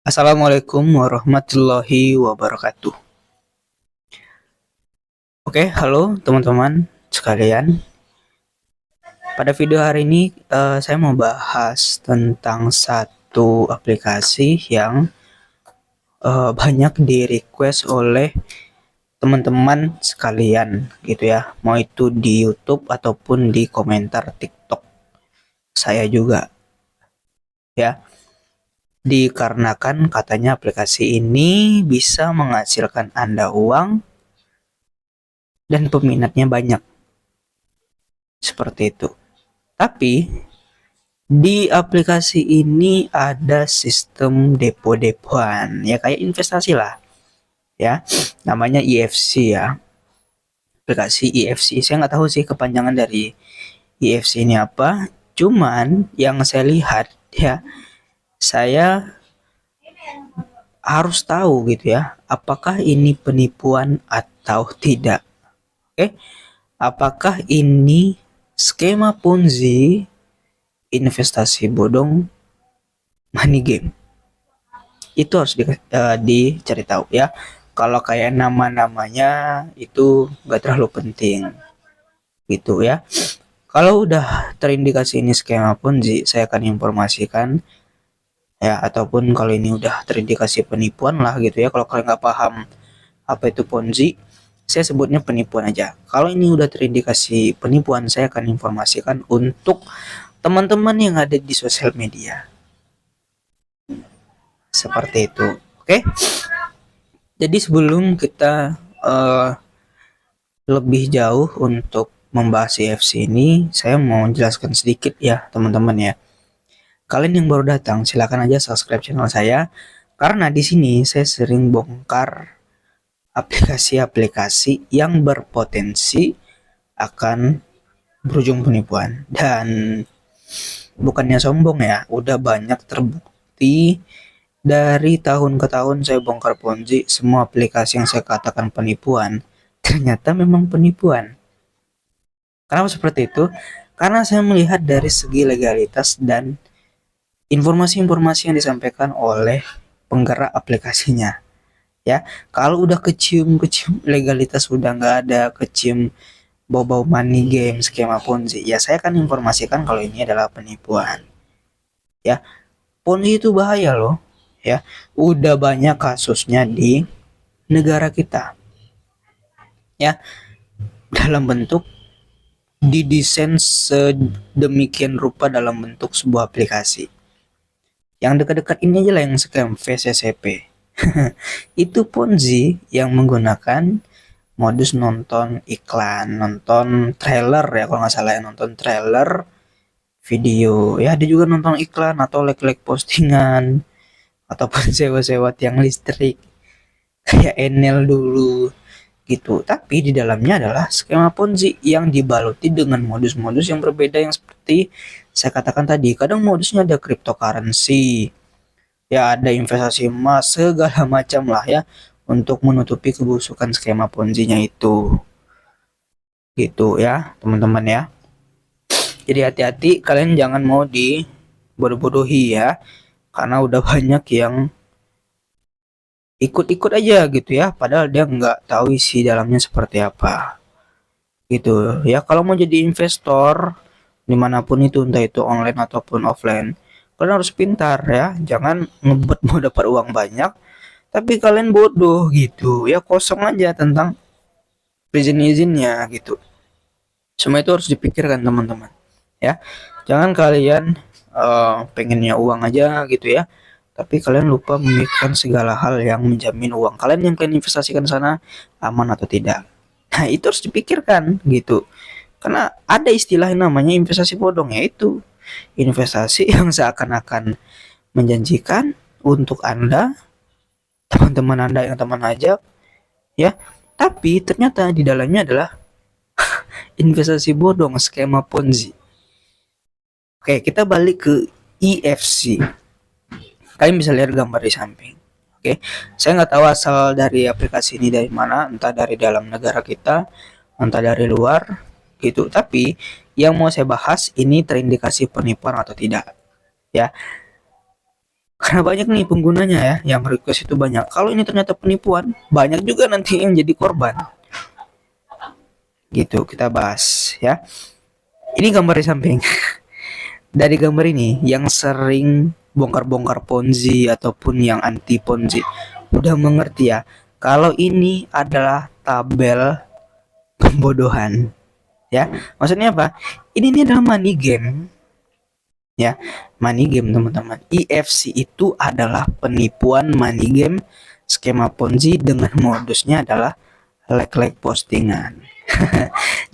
Assalamualaikum warahmatullahi wabarakatuh. Oke, halo teman-teman sekalian. Pada video hari ini saya mau bahas tentang satu aplikasi yang banyak di request oleh teman-teman sekalian gitu ya. Mau itu di YouTube ataupun di komentar TikTok saya juga ya. Dikarenakan katanya aplikasi ini bisa menghasilkan Anda uang dan peminatnya banyak. Seperti itu. Tapi di aplikasi ini ada sistem depo-depoan, ya kayak investasi lah, ya. Namanya EFC ya, aplikasi EFC. Saya nggak tahu sih kepanjangan dari EFC ini apa. Cuman yang saya lihat ya, saya harus tahu gitu ya, apakah ini penipuan atau tidak. Oke, apakah ini skema Ponzi, investasi bodong, money game? Itu harus dicari tahu ya. Kalau kayak nama-namanya itu gak terlalu penting gitu ya. Kalau udah terindikasi ini skema Ponzi, saya akan informasikan ya, ataupun kalau ini udah terindikasi penipuan lah gitu ya. Kalau kalian nggak paham apa itu Ponzi, saya sebutnya penipuan aja. Kalau ini udah terindikasi penipuan, saya akan informasikan untuk teman-teman yang ada di sosial media. Seperti itu. Oke. Jadi sebelum kita lebih jauh untuk membahas CFC ini, saya mau menjelaskan sedikit ya teman-teman ya. Kalian yang baru datang, silakan aja subscribe channel saya karena di sini saya sering bongkar aplikasi-aplikasi yang berpotensi akan berujung penipuan. Dan bukannya sombong ya, udah banyak terbukti dari tahun ke tahun saya bongkar Ponzi, semua aplikasi yang saya katakan penipuan ternyata memang penipuan. Kenapa seperti itu? Karena saya melihat dari segi legalitas dan informasi-informasi yang disampaikan oleh penggerak aplikasinya. Ya, kalau udah kecium legalitas udah nggak ada, kecium bau-bau money game, skema Ponzi, ya saya akan informasikan kalau ini adalah penipuan. Ya, Ponzi itu bahaya loh. Ya, udah banyak kasusnya di negara kita. Ya, dalam bentuk didesain sedemikian rupa dalam bentuk sebuah aplikasi. Yang dekat-dekat ini aja lah yang scam VCCP. Itu Ponzi yang menggunakan modus nonton iklan, nonton trailer ya kalau nggak salah ya, nonton trailer video. Ya ada juga nonton iklan atau like-like postingan ataupun sewa-sewa tiang listrik kayak Enel dulu gitu. Tapi di dalamnya adalah skema Ponzi yang dibaluti dengan modus-modus yang berbeda yang seperti saya katakan tadi. Kadang modusnya ada cryptocurrency, ya ada investasi emas, segala macam lah ya untuk menutupi kebusukan skema Ponzi-nya itu. Gitu ya, teman-teman ya. Jadi hati-hati, kalian jangan mau dibodoh-bodohi ya. Karena udah banyak yang ikut-ikut aja gitu ya, padahal dia nggak tahu isi dalamnya seperti apa gitu ya. Kalau mau jadi investor dimanapun itu, entah itu online ataupun offline, kalian harus pintar ya, jangan ngebet mau dapat uang banyak tapi kalian bodoh gitu ya, kosong aja tentang izin-izinnya gitu. Semua itu harus dipikirkan teman-teman ya. Jangan kalian pengennya uang aja gitu ya, tapi kalian lupa memikirkan segala hal yang menjamin uang kalian yang kalian investasikan sana aman atau tidak. Nah itu harus dipikirkan gitu, karena ada istilah yang namanya investasi bodong, yaitu investasi yang seakan-akan menjanjikan untuk anda, teman-teman anda yang teman ajak ya, tapi ternyata di dalamnya adalah investasi bodong, skema Ponzi. Oke, kita balik ke EFC. Kalian bisa lihat gambar di samping. Oke, saya nggak tahu asal dari aplikasi ini dari mana, entah dari dalam negara kita, entah dari luar, gitu. Tapi yang mau saya bahas ini terindikasi penipuan atau tidak, ya. Karena banyak nih penggunanya ya, yang request itu banyak. Kalau ini ternyata penipuan, banyak juga nanti yang jadi korban. Gitu, kita bahas ya. Ini gambar di samping. Dari gambar ini, yang sering bongkar-bongkar Ponzi ataupun yang anti Ponzi udah mengerti ya. Kalau ini adalah tabel pembodohan, ya. Maksudnya apa? Ini adalah money game, ya. Money game teman-teman. IFC itu adalah penipuan money game, skema Ponzi dengan modusnya adalah like postingan.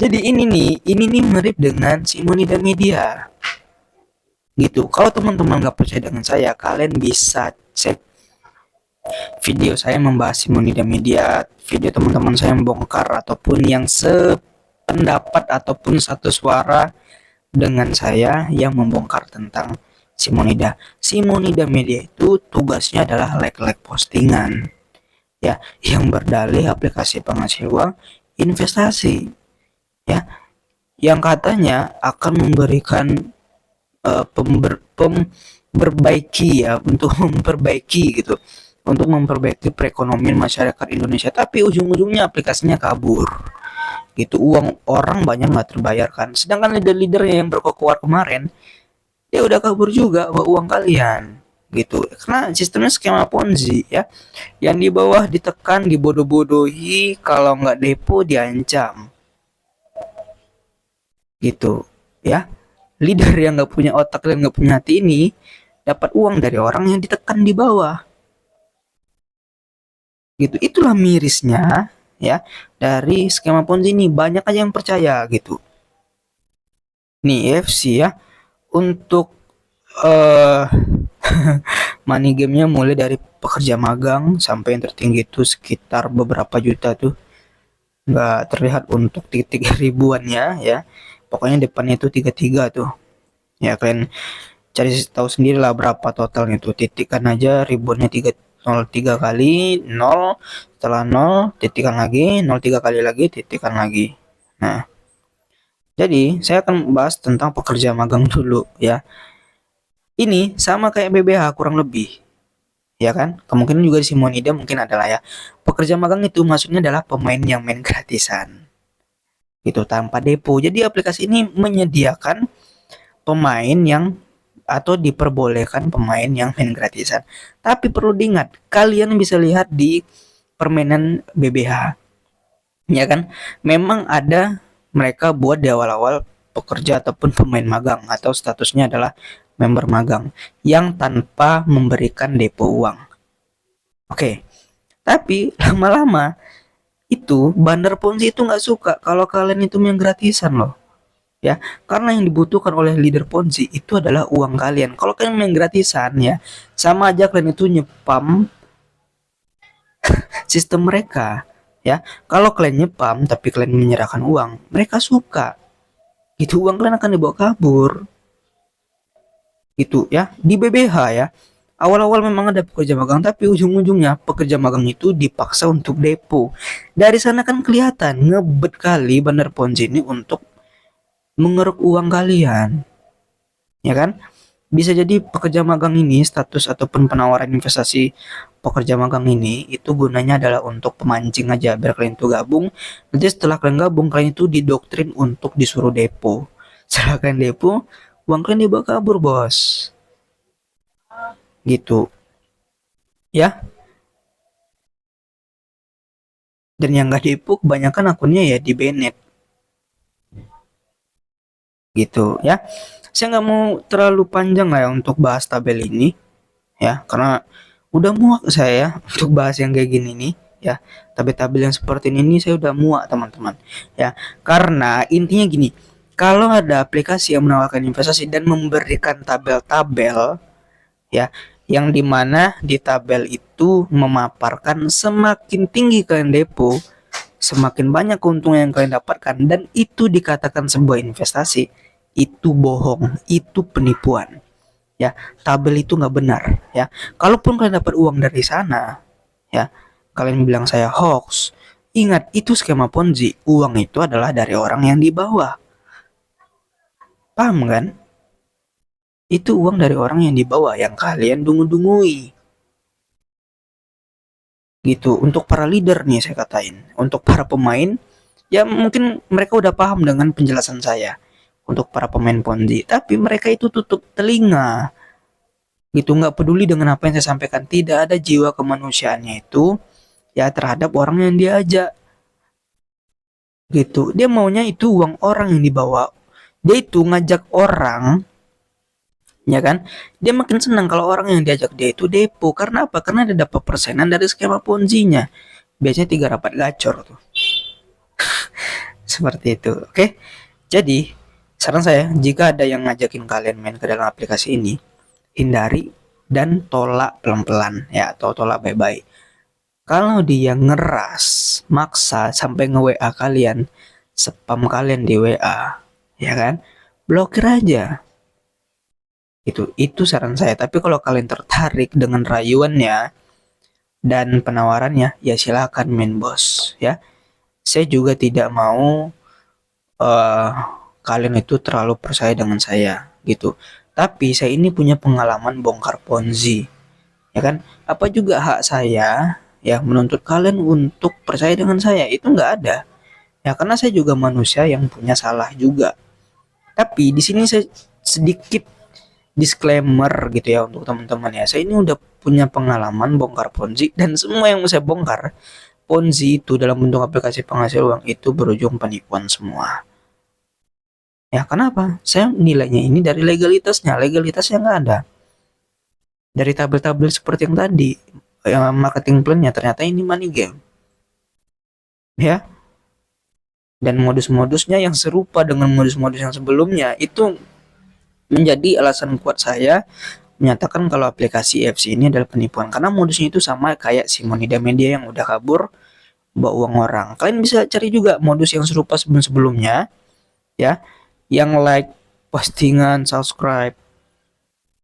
Jadi ini nih mirip dengan Simonida Media gitu. Kalau teman-teman nggak percaya dengan saya, kalian bisa cek video saya membahas Simonida Media, video teman-teman saya membongkar ataupun yang sependapat ataupun satu suara dengan saya yang membongkar tentang Simonida. Simonida Media itu tugasnya adalah like postingan, ya, yang berdalih aplikasi penghasil uang investasi, ya, yang katanya akan memberikan memperbaiki ya, untuk memperbaiki gitu, untuk memperbaiki perekonomian masyarakat Indonesia, tapi ujung-ujungnya aplikasinya kabur gitu, uang orang banyak nggak terbayarkan, sedangkan leader-leader yang berkokoar kemarin dia udah kabur juga bawa uang kalian gitu, karena sistemnya skema Ponzi ya, yang di bawah ditekan, dibodoh-bodohi, kalau nggak depo diancam gitu ya. Leader yang nggak punya otak dan nggak punya hati ini dapat uang dari orang yang ditekan di bawah gitu. Itulah mirisnya ya dari skema Ponzi ini, banyak aja yang percaya gitu. Nih FC ya, untuk money gamenya mulai dari pekerja magang sampai yang tertinggi itu sekitar beberapa juta tuh, nggak terlihat untuk titik ribuannya ya, pokoknya depannya itu 33 tuh ya, kalian cari tahu sendiri lah berapa totalnya tuh, titikan aja ribuannya 303 kali 0, setelah 0 titikan lagi, 03 kali lagi titikan lagi. Nah, jadi saya akan bahas tentang pekerja magang dulu ya. Ini sama kayak BBH kurang lebih, ya kan? Kemungkinan juga di Simonida mungkin adalah ya. Pekerja magang itu maksudnya adalah pemain yang main gratisan gitu, tanpa depo. Jadi aplikasi ini menyediakan pemain yang, atau diperbolehkan pemain yang main gratisan. Tapi perlu diingat, kalian bisa lihat di permainan BBH, ya kan? Memang ada mereka buat di awal-awal pekerja ataupun pemain magang atau statusnya adalah member magang yang tanpa memberikan depo uang. Oke, tapi lama-lama itu bandar Ponzi itu nggak suka kalau kalian itu main gratisan loh. Ya, karena yang dibutuhkan oleh leader Ponzi itu adalah uang kalian. Kalau kalian main gratisan ya, sama aja kalian itu nyepam sistem mereka ya. Kalau kalian nyepam tapi kalian menyerahkan uang, mereka suka. Itu uang kalian akan dibawa kabur. Gitu ya. Di BBH ya, awal-awal memang ada pekerja magang, tapi ujung-ujungnya pekerja magang itu dipaksa untuk depo. Dari sana kan kelihatan ngebet kali bandar Ponzi ini untuk mengeruk uang kalian, ya kan? Bisa jadi pekerja magang ini, status ataupun penawaran investasi pekerja magang ini itu gunanya adalah untuk pemancing aja, biar kalian itu gabung. Nanti setelah kalian gabung, kalian itu didoktrin untuk disuruh depo. Setelah kalian depo, uang kalian dibawa kabur bos, gitu ya. Dan yang nggak depo kebanyakan akunnya ya di banned gitu ya. Saya nggak mau terlalu panjang lah ya untuk bahas tabel ini ya, karena udah muak saya ya untuk bahas yang kayak gini nih ya. Tabel-tabel yang seperti ini saya udah muak teman-teman ya, karena intinya gini, kalau ada aplikasi yang menawarkan investasi dan memberikan tabel-tabel ya, yang dimana di tabel itu memaparkan semakin tinggi kalian depo, semakin banyak keuntungan yang kalian dapatkan, dan itu dikatakan sebuah investasi, itu bohong, itu penipuan ya. Tabel itu nggak benar ya. Kalaupun kalian dapat uang dari sana ya, kalian bilang saya hoax, ingat itu skema Ponzi. Uang itu adalah dari orang yang di bawah, paham kan? Itu uang dari orang yang dibawa, yang kalian dungu-dungui. Gitu. Untuk para leader nih saya katain. Untuk para pemain, ya mungkin mereka udah paham dengan penjelasan saya. Untuk para pemain Ponzi. Tapi mereka itu tutup telinga. Gitu, nggak peduli dengan apa yang saya sampaikan. Tidak ada jiwa kemanusiaannya itu ya terhadap orang yang diajak. Gitu. Dia maunya itu uang orang yang dibawa. Dia itu ngajak orang, ya kan? Dia makin senang kalau orang yang diajak dia itu depo. Karena apa? Karena dia dapat persenan dari skema Ponzi-nya. Biasanya 3 rapat gacor tuh. Seperti itu. Oke. Jadi, saran saya, jika ada yang ngajakin kalian main ke dalam aplikasi ini, hindari dan tolak pelan-pelan ya, atau tolak baik-baik. Kalau dia ngeras, maksa sampai nge-WA kalian, spam kalian di WA, ya kan? Blokir aja. Itu saran saya. Tapi kalau kalian tertarik dengan rayuannya dan penawarannya, ya silakan main bos ya. Saya juga tidak mau uh, kalian itu terlalu percaya dengan saya gitu. Tapi saya ini punya pengalaman bongkar Ponzi, ya kan? Apa juga hak saya ya menuntut kalian untuk percaya dengan saya? Itu nggak ada. Ya karena saya juga manusia yang punya salah juga. Tapi di sini saya sedikit disclaimer gitu ya untuk teman-teman ya. Saya ini udah punya pengalaman bongkar Ponzi dan semua yang saya bongkar Ponzi itu dalam bentuk aplikasi penghasil uang itu berujung penipuan semua. Ya kenapa? Saya nilainya ini dari legalitasnya nggak ada. Dari tabel-tabel seperti yang tadi, yang marketing plan-nya ternyata ini money game. Ya. Dan modus-modusnya yang serupa dengan modus-modus yang sebelumnya itu menjadi alasan kuat saya menyatakan kalau aplikasi EFC ini adalah penipuan karena modusnya itu sama kayak si Monida Media yang udah kabur bawa uang orang. Kalian bisa cari juga modus yang serupa sebelum-sebelumnya ya, yang like postingan, subscribe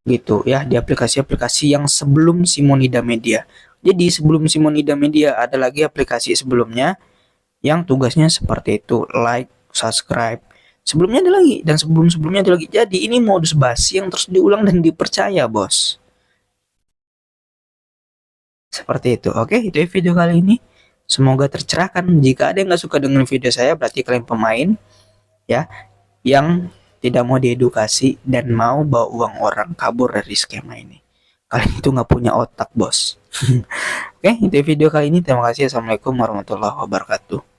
gitu ya di aplikasi-aplikasi yang sebelum Simonida Media. Jadi sebelum Simonida Media ada lagi aplikasi sebelumnya yang tugasnya seperti itu, like, subscribe. Sebelumnya ada lagi dan sebelum-sebelumnya ada lagi. Jadi ini modus basi yang terus diulang dan dipercaya, bos. Seperti itu. Oke, itu video kali ini. Semoga tercerahkan. Jika ada yang nggak suka dengan video saya, berarti kalian pemain ya yang tidak mau diedukasi dan mau bawa uang orang kabur dari skema ini. Kalian itu nggak punya otak, bos. Oke, itu video kali ini. Terima kasih. Assalamualaikum warahmatullahi wabarakatuh.